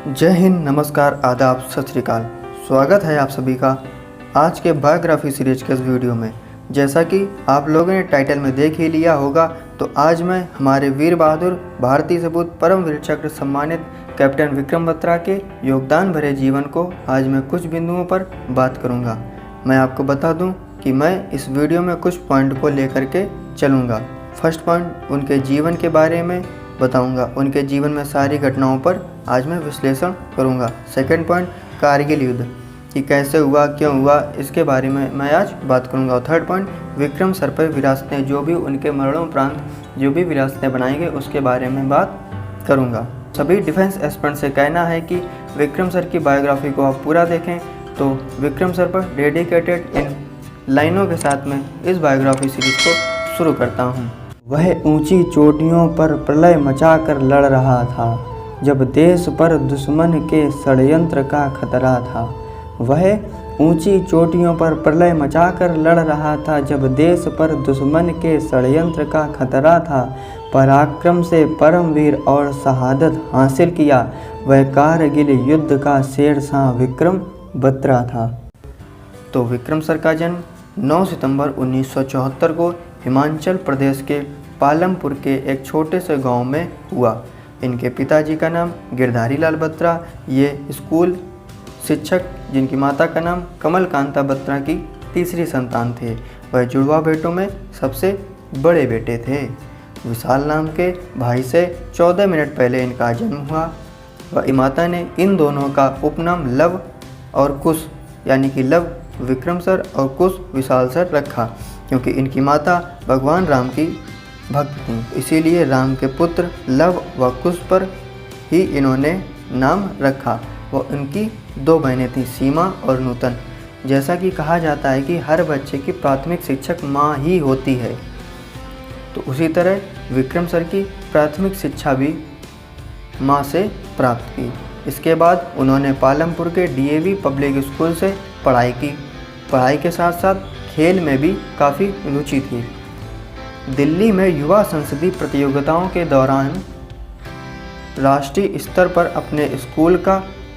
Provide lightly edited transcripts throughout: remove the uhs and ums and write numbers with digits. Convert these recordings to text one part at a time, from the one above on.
जय हिंद, नमस्कार, आदाब, सत श्री अकाल। स्वागत है आप सभी का आज के बायोग्राफी सीरीज के इस वीडियो में। जैसा कि आप लोगों ने टाइटल में देख ही लिया होगा, तो आज मैं हमारे वीर बहादुर भारतीय सपूत परमवीर चक्र सम्मानित कैप्टन विक्रम बत्रा के योगदान भरे जीवन को आज मैं कुछ बिंदुओं पर बात करूंगा। मैं आपको बता दूं कि मैं इस वीडियो में कुछ पॉइंट को लेकर के चलूँगा। फर्स्ट पॉइंट, उनके जीवन के बारे में बताऊंगा। उनके जीवन में सारी घटनाओं पर आज मैं विश्लेषण करूंगा। सेकंड पॉइंट, कारगिल युद्ध कि कैसे हुआ, क्यों हुआ, इसके बारे में मैं आज बात करूंगा। और थर्ड पॉइंट, विक्रम सर पर विरासतें, जो भी उनके मरणोपरांत जो भी विरासतें बनाएंगे उसके बारे में बात करूंगा। सभी डिफेंस एस्पिरेंट से कहना है कि विक्रम सर की बायोग्राफी को आप पूरा देखें। तो विक्रम सर पर डेडिकेटेड इन लाइनों के साथ में इस बायोग्राफी सीरीज को शुरू करता हूँ। वह ऊंची चोटियों पर प्रलय मचाकर लड़ रहा था जब देश पर दुश्मन के षड्यंत्र का खतरा था। वह ऊंची चोटियों पर प्रलय मचाकर लड़ रहा था जब देश पर दुश्मन के षड्यंत्र का खतरा था। पराक्रम से परमवीर और शहादत हासिल किया वह कारगिल युद्ध का शेरशाह विक्रम बत्रा था। तो विक्रम सर का जन्म 9 सितंबर 1974 को हिमाचल प्रदेश के पालमपुर के एक छोटे से गांव में हुआ। इनके पिताजी का नाम गिरधारी लाल बत्रा, ये स्कूल शिक्षक, जिनकी माता का नाम कमल कांता बत्रा की तीसरी संतान थे। वह जुड़वा बेटों में सबसे बड़े बेटे थे। विशाल नाम के भाई से 14 मिनट पहले इनका जन्म हुआ। वह माता ने इन दोनों का उपनाम लव और कुश, यानी कि लव विक्रम सर और कुश विशाल सर रखा, क्योंकि इनकी माता भगवान राम की भक्त थीं। इसीलिए राम के पुत्र लव व कुश पर ही इन्होंने नाम रखा। वो इनकी 2 बहनें थीं, सीमा और नूतन। जैसा कि कहा जाता है कि हर बच्चे की प्राथमिक शिक्षक माँ ही होती है, तो उसी तरह विक्रम सर की प्राथमिक शिक्षा भी माँ से प्राप्त की। इसके बाद उन्होंने पालमपुर के डीएवी पब्लिक स्कूल से पढ़ाई की। पढ़ाई के साथ साथ खेल में भी काफ़ी रुचि थी। दिल्ली में युवा संसदीय प्रतियोगिताओं के दौरान राष्ट्रीय स्तर पर अपने स्कूल का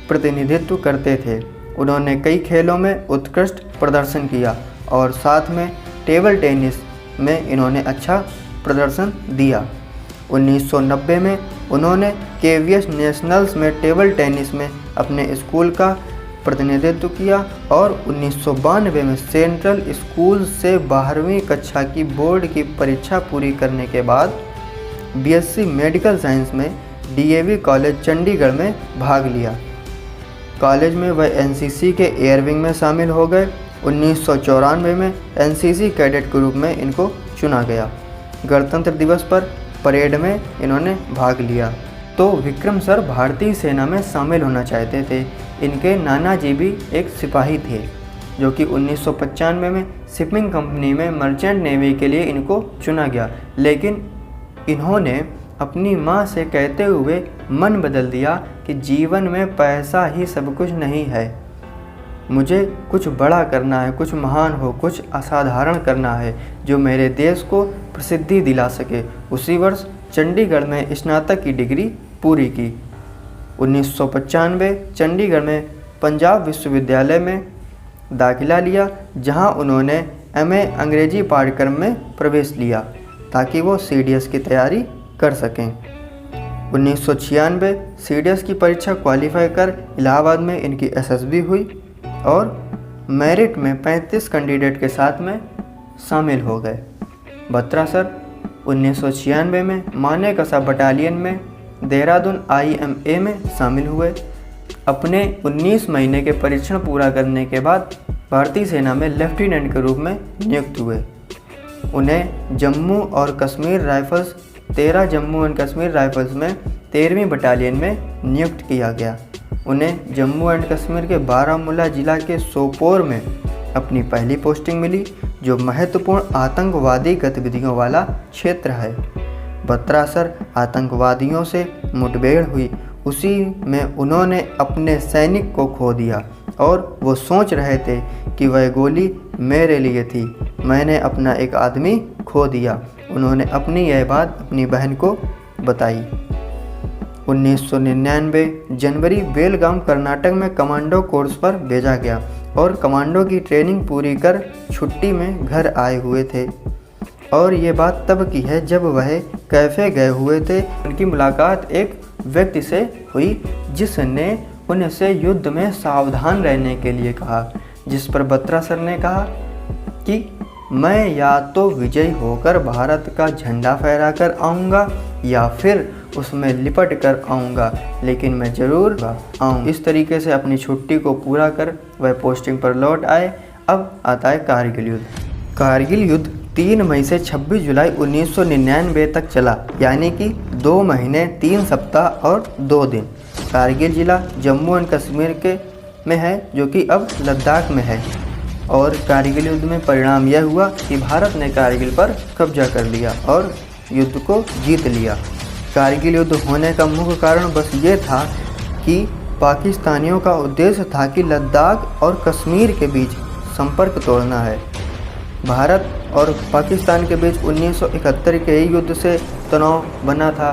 प्रतिनिधित्व करते थे। उन्होंने कई खेलों में उत्कृष्ट प्रदर्शन किया और साथ में टेबल टेनिस में इन्होंने अच्छा प्रदर्शन दिया। 1990 में उन्होंने केवीएस नेशनल्स में टेबल टेनिस में अपने स्कूल का प्रतिनिधित्व किया और 1992 में सेंट्रल स्कूल से 12वीं कक्षा की बोर्ड की परीक्षा पूरी करने के बाद बीएससी मेडिकल साइंस में डीएवी कॉलेज चंडीगढ़ में भाग लिया। कॉलेज में वह एनसीसी के एयर विंग में शामिल हो गए। 1994 में एनसीसी कैडेट के रूप में इनको चुना गया। गणतंत्र दिवस पर परेड में इन्होंने भाग लिया। तो विक्रम सर भारतीय सेना में शामिल होना चाहते थे। इनके नाना जी भी एक सिपाही थे, जो कि 1995 में शिपिंग कंपनी में मर्चेंट नेवी के लिए इनको चुना गया। लेकिन इन्होंने अपनी माँ से कहते हुए मन बदल दिया कि जीवन में पैसा ही सब कुछ नहीं है, मुझे कुछ बड़ा करना है, कुछ महान हो, कुछ असाधारण करना है जो मेरे देश को प्रसिद्धि दिला सके। उसी वर्ष चंडीगढ़ में स्नातक की डिग्री पूरी की। 1995 चंडीगढ़ में पंजाब विश्वविद्यालय में दाखिला लिया, जहां उन्होंने एमए अंग्रेजी पाठ्यक्रम में प्रवेश लिया ताकि वो सीडीएस की तैयारी कर सकें। 1996 सीडीएस की परीक्षा क्वालिफाई कर इलाहाबाद में इनकी एसएसबी हुई और मेरिट में 35 कैंडिडेट के साथ में शामिल हो गए। बत्रा सर 1996 में मानेकशा बटालियन में देहरादून आईएमए में शामिल हुए। अपने 19 महीने के परीक्षण पूरा करने के बाद भारतीय सेना में लेफ्टिनेंट के रूप में नियुक्त हुए। उन्हें जम्मू और Kashmir rifles 13 Jammu and Kashmir rifles में 13वीं बटालियन में नियुक्त किया गया। उन्हें जम्मू एंड कश्मीर के बारामूला जिला के सोपोर में अपनी पहली पोस्टिंग मिली, जो महत्वपूर्ण आतंकवादी गतिविधियों वाला क्षेत्र है। बत्रा सर आतंकवादियों से मुठभेड़ हुई, उसी में उन्होंने अपने सैनिक को खो दिया और वो सोच रहे थे कि वह गोली मेरे लिए थी, मैंने अपना एक आदमी खो दिया। उन्होंने अपनी यह बात अपनी बहन को बताई। 1999 जनवरी बेलगाम कर्नाटक में कमांडो कोर्स पर भेजा गया और कमांडो की ट्रेनिंग पूरी कर छुट्टी में घर आए हुए थे। और ये बात तब की है जब वह कैफ़े गए हुए थे। उनकी मुलाकात एक व्यक्ति से हुई जिसने उनसे युद्ध में सावधान रहने के लिए कहा, जिस पर बत्रा सर ने कहा कि मैं या तो विजयी होकर भारत का झंडा फहरा कर आऊँगा या फिर उसमें लिपट कर आऊँगा, लेकिन मैं ज़रूर आऊँ। इस तरीके से अपनी छुट्टी को पूरा कर वह पोस्टिंग पर लौट आए। अब आता है कारगिल युद्ध। कारगिल युद्ध 3 मई से 26 जुलाई 1999 तक चला, यानी कि 2 महीने 3 सप्ताह और 2 दिन। कारगिल ज़िला जम्मू एंड कश्मीर के में है, जो कि अब लद्दाख में है। और कारगिल युद्ध में परिणाम यह हुआ कि भारत ने कारगिल पर कब्जा कर लिया और युद्ध को जीत लिया। कारगिल युद्ध होने का मुख्य कारण बस ये था कि पाकिस्तानियों का उद्देश्य था कि लद्दाख और कश्मीर के बीच संपर्क तोड़ना है। भारत और पाकिस्तान के बीच 1971 के ही युद्ध से तनाव बना था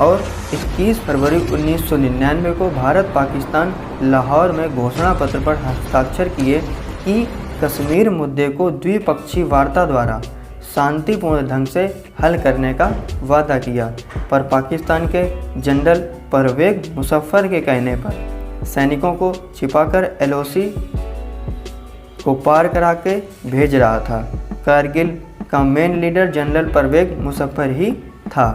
और 21 फरवरी 1999 को भारत पाकिस्तान लाहौर में घोषणा पत्र पर हस्ताक्षर किए कि कश्मीर मुद्दे को द्विपक्षीय वार्ता द्वारा शांतिपूर्ण ढंग से हल करने का वादा किया। पर पाकिस्तान के जनरल परवेज मुशर्रफ के कहने पर सैनिकों को छिपाकर LOC को पार करा के भेज रहा था। कारगिल का main leader general Pervez Musharraf ही था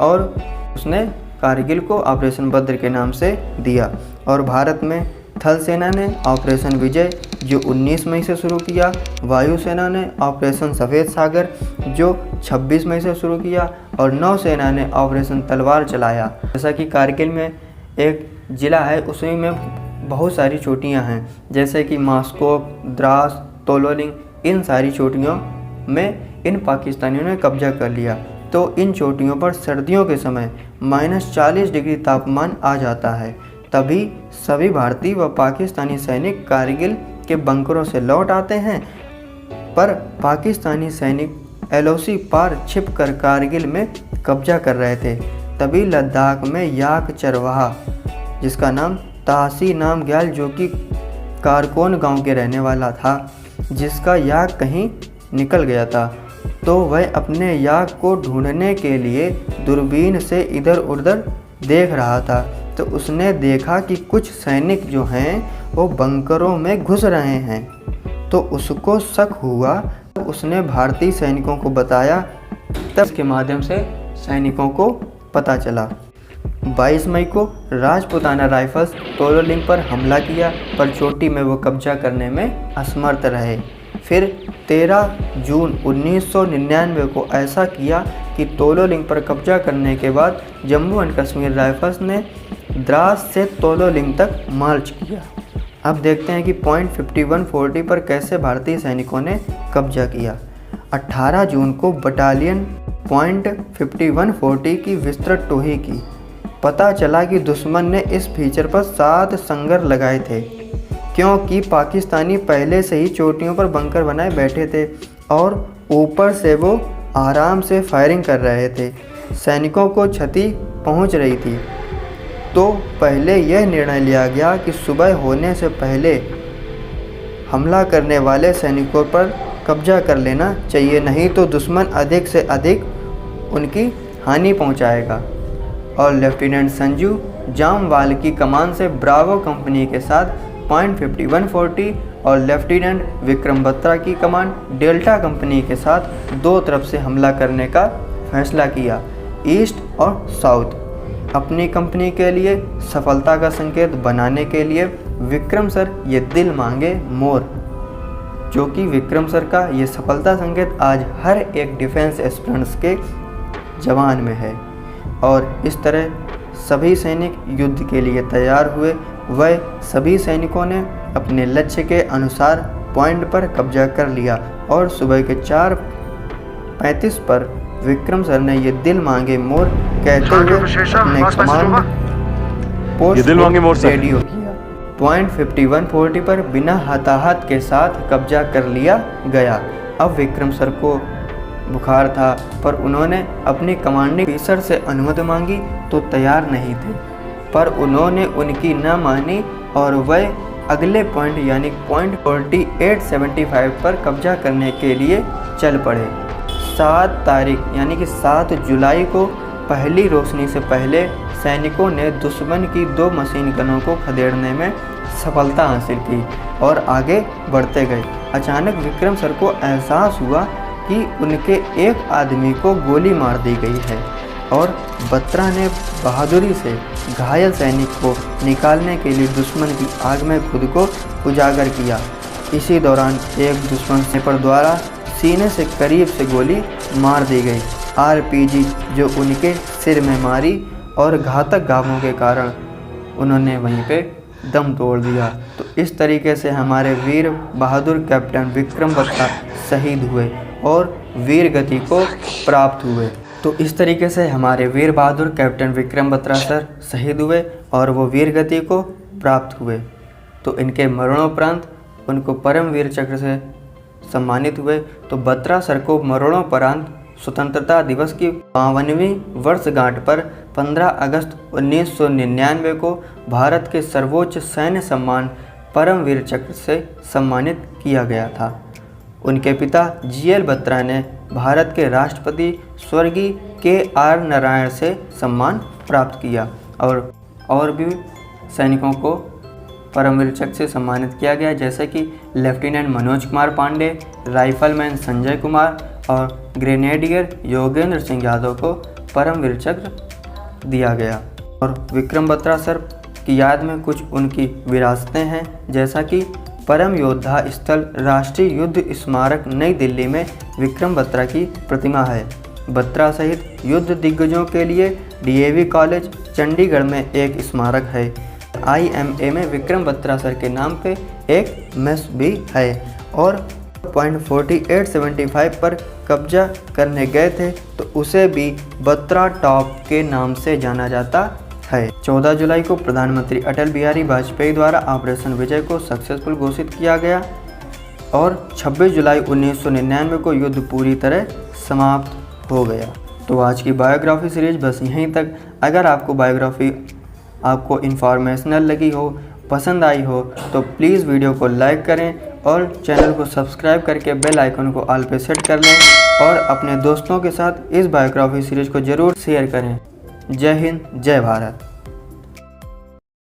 और उसने कारगिल को ऑपरेशन बद्र के नाम से दिया। और भारत में थल सेना ने ऑपरेशन विजय जो 19 मई से शुरू किया, वायुसेना ने ऑपरेशन सफ़ेद सागर जो 26 मई से शुरू किया और नौसेना ने ऑपरेशन तलवार चलाया। जैसा कि कारगिल में एक ज़िला है, उसमें में बहुत सारी चोटियां हैं, जैसे कि मास्कोव, द्रास, तोलोलिंग। इन सारी चोटियों में इन पाकिस्तानियों ने कब्जा कर लिया। तो इन चोटियों पर सर्दियों के समय -40 डिग्री तापमान आ जाता है। तभी सभी भारतीय व पाकिस्तानी सैनिक कारगिल के बंकरों से लौट आते हैं, पर पाकिस्तानी सैनिक LOC पार छिपकर कारगिल में कब्जा कर रहे थे। तभी लद्दाख में याक चरवाहा, जिसका नाम तासी नाम ग्याल, जो कि कारकोन गांव के रहने वाला था, जिसका याक कहीं निकल गया था, तो वह अपने याक को ढूंढने के लिए दूरबीन से इधर उधर देख रहा था। तो उसने देखा कि कुछ सैनिक जो हैं वो बंकरों में घुस रहे हैं। तो उसको शक हुआ, तो उसने भारतीय सैनिकों को बताया। तब इसके माध्यम से सैनिकों को पता चला। 22 मई को राजपुताना राइफल्स तोलोलिंग पर हमला किया, पर चोटी में वो कब्जा करने में असमर्थ रहे। फिर 13 जून 1999 को ऐसा किया कि तोलोलिंग पर कब्जा करने के बाद जम्मू एंड कश्मीर राइफल्स ने द्रास से तोलोलिंग तक मार्च किया। अब देखते हैं कि पॉइंट 5140 पर कैसे भारतीय सैनिकों ने कब्जा किया। 18 जून को बटालियन पॉइंट 5140 की विस्तृत टोही की। पता चला कि दुश्मन ने इस फीचर पर 7 संगर लगाए थे, क्योंकि पाकिस्तानी पहले से ही चोटियों पर बंकर बनाए बैठे थे और ऊपर से वो आराम से फायरिंग कर रहे थे। सैनिकों को क्षति पहुंच रही थी, तो पहले यह निर्णय लिया गया कि सुबह होने से पहले हमला करने वाले सैनिकों पर कब्जा कर लेना चाहिए, नहीं तो दुश्मन अधिक से अधिक उनकी हानि पहुंचाएगा। और लेफ्टिनेंट संजू जामवाल की कमान से ब्रावो कंपनी के साथ पॉइंट 5140 और लेफ्टिनेंट विक्रम बत्रा की कमान डेल्टा कंपनी के साथ दो तरफ से हमला करने का फैसला किया, ईस्ट और साउथ। अपनी कंपनी के लिए सफलता का संकेत बनाने के लिए विक्रम सर ये दिल मांगे मोर, जो कि विक्रम सर का ये सफलता संकेत आज हर एक डिफेंस एस्पिरेंट्स के जवान में है। और इस तरह सभी सैनिक युद्ध के लिए तैयार हुए। वह सभी सैनिकों ने अपने लक्ष्य के अनुसार पॉइंट पर कब्जा कर लिया और सुबह के 4:35 पर विक्रम सर ने ये दिल मांगे मोर कहते हुए अपने कमांड पोस्ट रेडियो किया। पॉइंट 5140 पर बिना हताहत के साथ कब्जा कर लिया गया। अब विक्रम सर को बुखार था, पर उन्होंने अपनी कमांडिंग ऑफिसर से अनुमति मांगी तो तैयार नहीं थे, पर उन्होंने उनकी न मानी और वह अगले पॉइंट यानी पॉइंट 4875 पर कब्जा करने के लिए चल पड़े। 7 तारीख यानी कि 7 जुलाई को पहली रोशनी से पहले सैनिकों ने दुश्मन की 2 मशीन गनों को खदेड़ने में सफलता हासिल की और आगे बढ़ते गए। अचानक विक्रम सर को एहसास हुआ कि उनके एक आदमी को गोली मार दी गई है और बत्रा ने बहादुरी से घायल सैनिक को निकालने के लिए दुश्मन की आग में खुद को उजागर किया। इसी दौरान एक दुश्मन स्नाइपर द्वारा सीने से करीब से गोली मार दी गई। आरपीजी जो उनके सिर में मारी और घातक घावों के कारण उन्होंने वहीं पे दम तोड़ दिया। तो इस तरीके से हमारे वीर बहादुर कैप्टन विक्रम बत्रा शहीद हुए और वीर गति को प्राप्त हुए। तो इस तरीके से हमारे वीर बहादुर कैप्टन विक्रम बत्रा सर शहीद हुए और वो वीर गति को प्राप्त हुए। तो इनके मरणोपरांत उनको परमवीर चक्र से सम्मानित हुए। तो बत्रा सर को मरणोपरांत स्वतंत्रता दिवस की 52वीं वर्षगांठ पर 15 अगस्त 1999 को भारत के सर्वोच्च सैन्य सम्मान परमवीर चक्र से सम्मानित किया गया था। उनके पिता GL बत्रा ने भारत के राष्ट्रपति स्वर्गीय KR नारायण से सम्मान प्राप्त किया और भी सैनिकों को परमवीर चक्र से सम्मानित किया गया, जैसे कि लेफ्टिनेंट मनोज कुमार पांडे, राइफलमैन संजय कुमार और ग्रेनेडियर योगेंद्र सिंह यादव को परमवीर चक्र दिया गया। और विक्रम बत्रा सर की याद में कुछ उनकी विरासतें हैं, जैसा कि परम योद्धा स्थल राष्ट्रीय युद्ध स्मारक नई दिल्ली में विक्रम बत्रा की प्रतिमा है। बत्रा सहित युद्ध दिग्गजों के लिए DAV कॉलेज चंडीगढ़ में एक स्मारक है। IMA में विक्रम बत्रा सर के नाम पे एक मेस भी है और पॉइंट 4875 पर कब्जा करने गए थे तो उसे भी बत्रा टॉप के नाम से जाना जाता है। 14 जुलाई को प्रधानमंत्री अटल बिहारी वाजपेयी द्वारा ऑपरेशन विजय को सक्सेसफुल घोषित किया गया और 26 जुलाई 1999 को युद्ध पूरी तरह समाप्त हो गया। तो आज की बायोग्राफी सीरीज बस यहीं तक। अगर आपको बायोग्राफी आपको इन्फॉर्मेशनल लगी हो, पसंद आई हो तो प्लीज़ वीडियो को लाइक करें और चैनल को सब्सक्राइब करके बेल आइकन को ऑल पे सेट कर लें और अपने दोस्तों के साथ इस बायोग्राफी सीरीज को ज़रूर शेयर करें। जय हिंद, जय भारत।